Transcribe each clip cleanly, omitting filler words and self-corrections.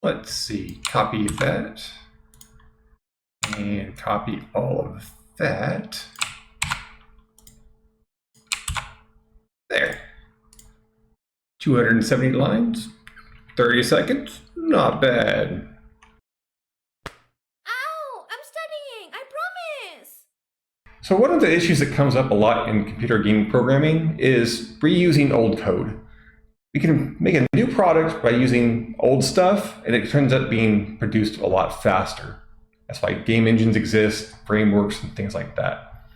Let's see, copy that and copy all of that. There. 270 lines, 30 seconds, not bad. Ow! I'm studying! I promise! So one of the issues that comes up a lot in computer game programming is reusing old code. We can make a new product by using old stuff, and it turns out being produced a lot faster. That's why game engines exist, frameworks, and things like that.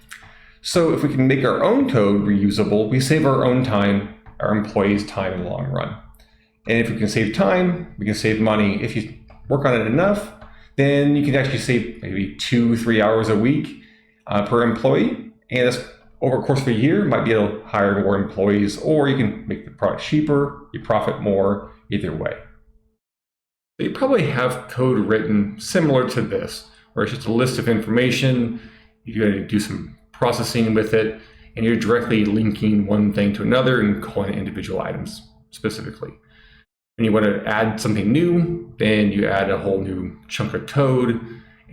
So if we can make our own code reusable, we save our own time, our employees' time in the long run. And if we can save time, we can save money. If you work on it enough, then you can actually save maybe 2-3 hours a week per employee. And that's over the course of a year, you might be able to hire more employees, or you can make the product cheaper, you profit more, either way. So you probably have code written similar to this, where it's just a list of information, you're going to do some processing with it, and you're directly linking one thing to another and calling individual items specifically. When you want to add something new, then you add a whole new chunk of code,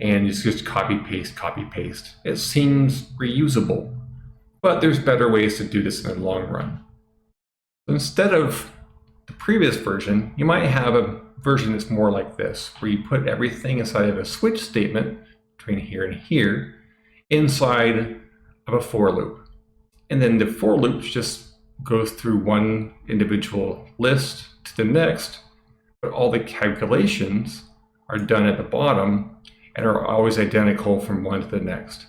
and it's just copy, paste. It seems reusable, but there's better ways to do this in the long run. So instead of the previous version, you might have a version that's more like this, where you put everything inside of a switch statement between here and here, inside of a for loop. And then the for loop just goes through one individual list to the next, but all the calculations are done at the bottom and are always identical from one to the next.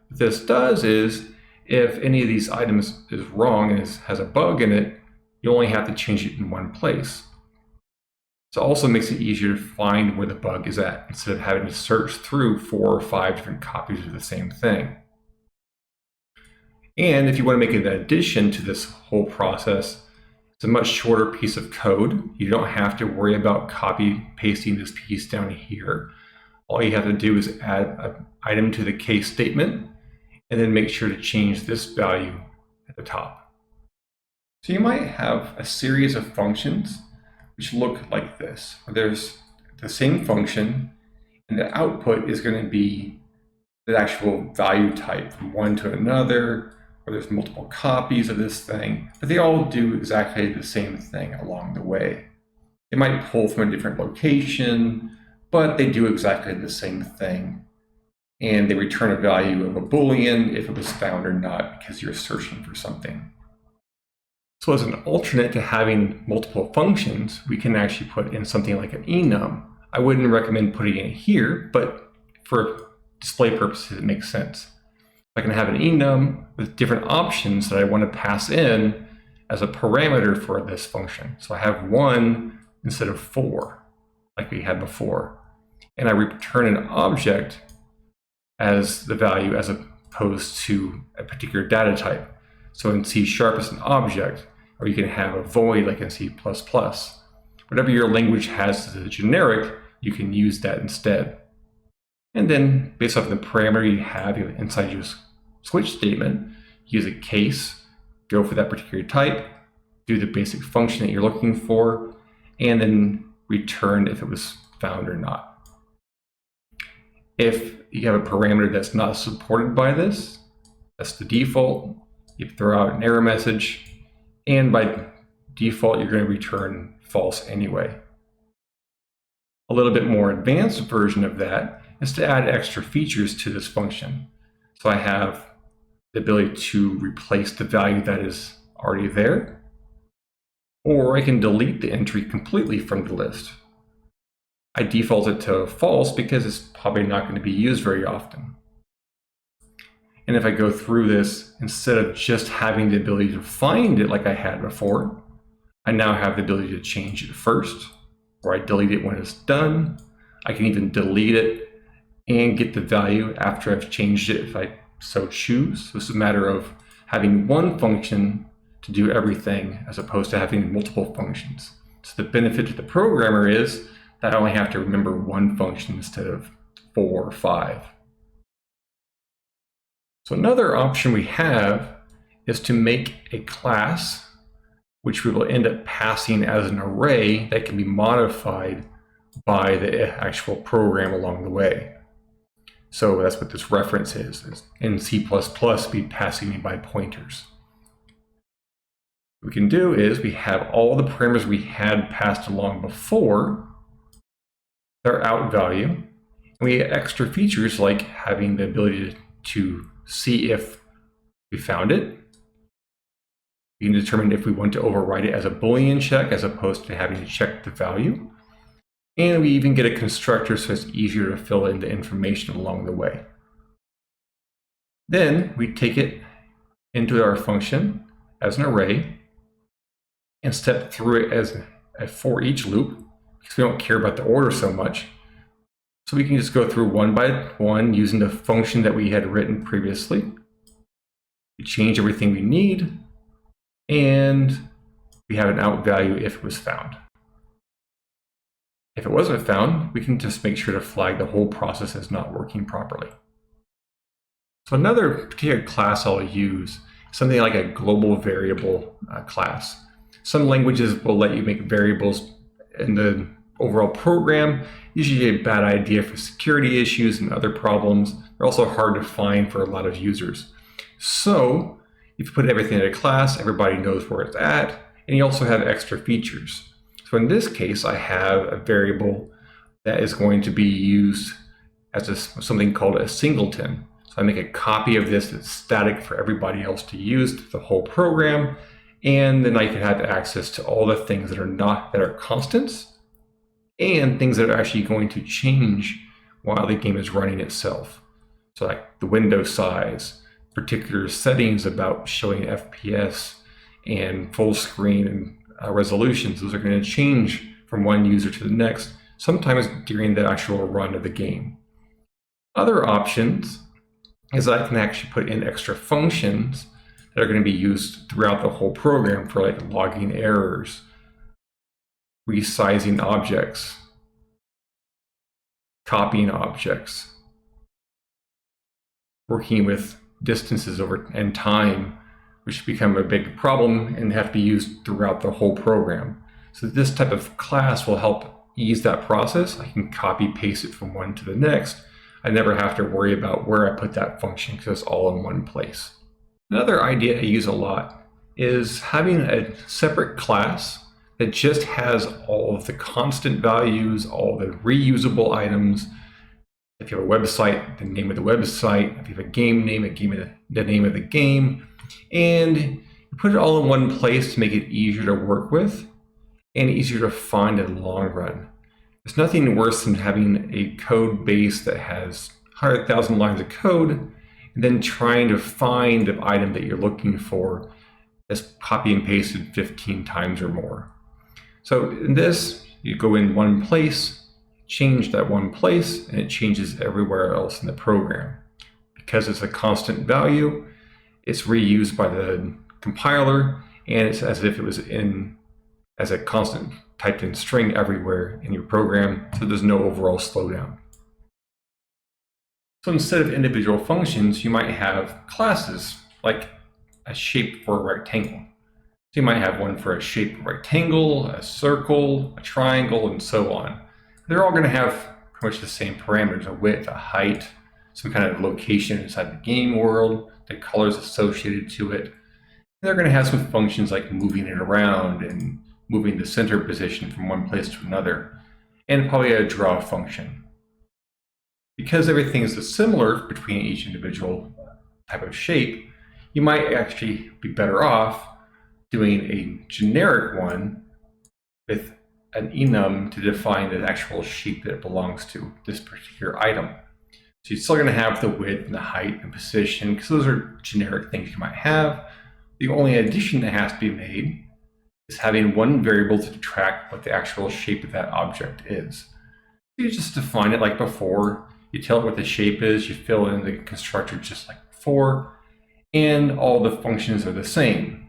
What this does is, if any of these items is wrong and has a bug in it, you only have to change it in one place. So it also makes it easier to find where the bug is at, instead of having to search through 4 or 5 different copies of the same thing. And if you want to make an addition to this whole process, it's a much shorter piece of code. You don't have to worry about copy pasting this piece down here. All you have to do is add an item to the case statement, and then make sure to change this value at the top. So you might have a series of functions which look like this, where there's the same function, and the output is going to be the actual value type from one to another, or there's multiple copies of this thing, but they all do exactly the same thing along the way. They might pull from a different location, but they do exactly the same thing. And they return a value of a Boolean if it was found or not, because you're searching for something. So as an alternate to having multiple functions, we can actually put in something like an enum. I wouldn't recommend putting it here, but for display purposes, it makes sense. I can have an enum with different options that I want to pass in as a parameter for this function. So I have 1 instead of 4, like we had before. And I return an object as the value as opposed to a particular data type. So in C# it's an object, or you can have a void like in C++. Whatever your language has as a generic, you can use that instead. And then based off the parameter you have inside your switch statement, use a case, go for that particular type, do the basic function that you're looking for, and then return if it was found or not. If you have a parameter that's not supported by this, that's the default. You throw out an error message, and by default, you're going to return false anyway. A little bit more advanced version of that is to add extra features to this function. So I have the ability to replace the value that is already there, or I can delete the entry completely from the list. I default it to false because it's probably not going to be used very often. And if I go through this, instead of just having the ability to find it like I had before, I now have the ability to change it first, or I delete it when it's done. I can even delete it and get the value after I've changed it if I so choose. So it's a matter of having one function to do everything as opposed to having multiple functions. So the benefit to the programmer is that I only have to remember one function instead of 4 or 5. So another option we have is to make a class, which we will end up passing as an array that can be modified by the actual program along the way. So that's what this reference is in C++, be passing by pointers. What we can do is we have all the parameters we had passed along before, their out value, and we get extra features like having the ability to see if we found it. We can determine if we want to override it as a Boolean check as opposed to having to check the value. And we even get a constructor so it's easier to fill in the information along the way. Then we take it into our function as an array and step through it as a for each loop because we don't care about the order so much. So we can just go through one by one using the function that we had written previously. We change everything we need, and we have an out value if it was found. If it wasn't found, we can just make sure to flag the whole process as not working properly. So another particular class I'll use is something like a global variable class. Some languages will let you make variables in the overall program. Usually a bad idea for security issues and other problems. They're also hard to find for a lot of users. So if you put everything in a class, everybody knows where it's at, and you also have extra features. So in this case, I have a variable that is going to be used as something called a singleton. So I make a copy of this that's static for everybody else to use through the whole program, and then I can have access to all the things that are constants and things that are actually going to change while the game is running itself. So like the window size, particular settings about showing FPS and full screen and resolutions. Those are going to change from one user to the next, sometimes during the actual run of the game. Other options is I can actually put in extra functions that are going to be used throughout the whole program for like logging errors, resizing objects, copying objects, working with distances over and time, which become a big problem and have to be used throughout the whole program. So this type of class will help ease that process. I can copy paste it from one to the next. I never have to worry about where I put that function because it's all in one place. Another idea I use a lot is having a separate class that just has all of the constant values, all the reusable items. If you have a website, the name of the website. If you have a game name, the name of the game. And you put it all in one place to make it easier to work with and easier to find in the long run. There's nothing worse than having a code base that has 100,000 lines of code and then trying to find the item that you're looking for that's copy and pasted 15 times or more. So in this, you go in one place, change that one place, and it changes everywhere else in the program. Because it's a constant value, it's reused by the compiler, and it's as if it was in as a constant typed in string everywhere in your program, so there's no overall slowdown. So instead of individual functions, you might have classes, like a shape for a rectangle. So you might have one for a shape of a rectangle, a circle, a triangle, and so on. They're all going to have pretty much the same parameters, a width, a height, some kind of location inside the game world, the colors associated to it. And they're going to have some functions like moving it around and moving the center position from one place to another, and probably a draw function. Because everything is similar between each individual type of shape, you might actually be better off doing a generic one with an enum to define the actual shape that it belongs to, this particular item. So you're still going to have the width and the height and position, because those are generic things you might have. The only addition that has to be made is having one variable to track what the actual shape of that object is. So you just define it like before, you tell it what the shape is, you fill in the constructor just like before, and all the functions are the same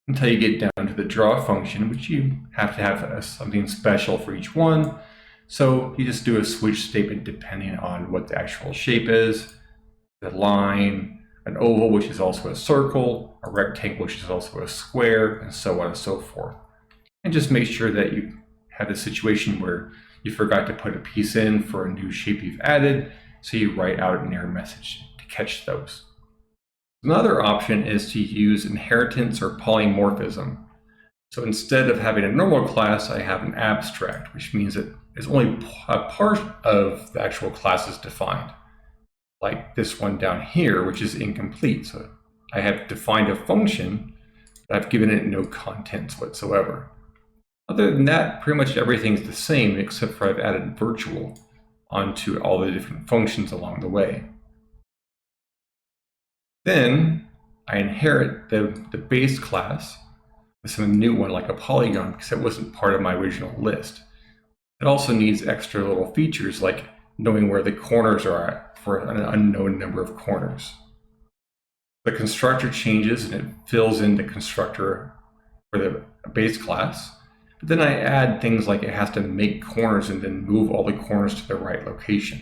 until you get down to the draw function, which you have to have something special for each one. So you just do a switch statement depending on what the actual shape is, the line, an oval, which is also a circle, a rectangle, which is also a square, and so on and so forth. And just make sure that you have a situation where you forgot to put a piece in for a new shape you've added, so you write out an error message to catch those. Another option is to use inheritance or polymorphism. So instead of having a normal class, I have an abstract, which means that it's only a part of the actual class is defined. Like this one down here, which is incomplete. So I have defined a function, but I've given it no contents whatsoever. Other than that, pretty much everything's the same, except for I've added virtual onto all the different functions along the way. Then I inherit the base class with some new one like a polygon because it wasn't part of my original list. It also needs extra little features like knowing where the corners are at for an unknown number of corners. The constructor changes and it fills in the constructor for the base class. But then I add things like it has to make corners and then move all the corners to the right location.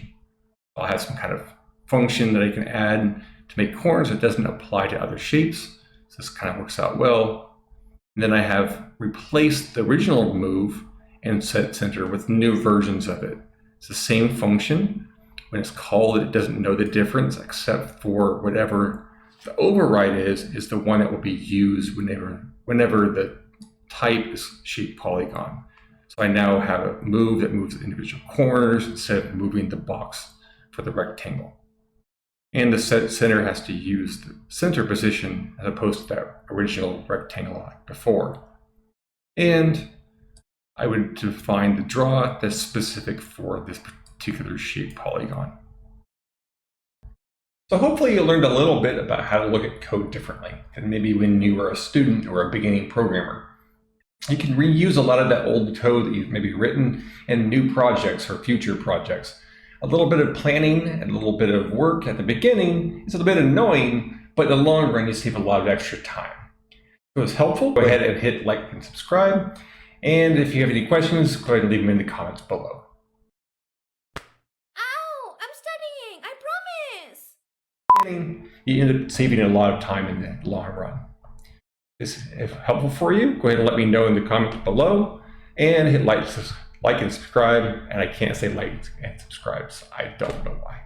I'll have some kind of function that I can add to make corners that doesn't apply to other shapes. So this kind of works out well. And then I have replaced the original move and set center with new versions of it. It's the same function. When it's called, it doesn't know the difference except for whatever the override is the one that will be used whenever the type is shape polygon. So I now have a move that moves individual corners instead of moving the box for the rectangle. And the set center has to use the center position as opposed to that original rectangle like before. And I would define the draw that's specific for this particular shape polygon. So hopefully you learned a little bit about how to look at code differently than maybe when you were a student or a beginning programmer. You can reuse a lot of that old code that you've maybe written in new projects or future projects. A little bit of planning and a little bit of work at the beginning is a little bit annoying, but in the long run you save a lot of extra time. If it was helpful, go ahead and hit like and subscribe. And if you have any questions, go ahead and leave them in the comments below. Ow! I'm studying! I promise! You end up saving a lot of time in the long run. If helpful for you, go ahead and let me know in the comments below and hit like and subscribe. And I can't say like and subscribe, so I don't know why.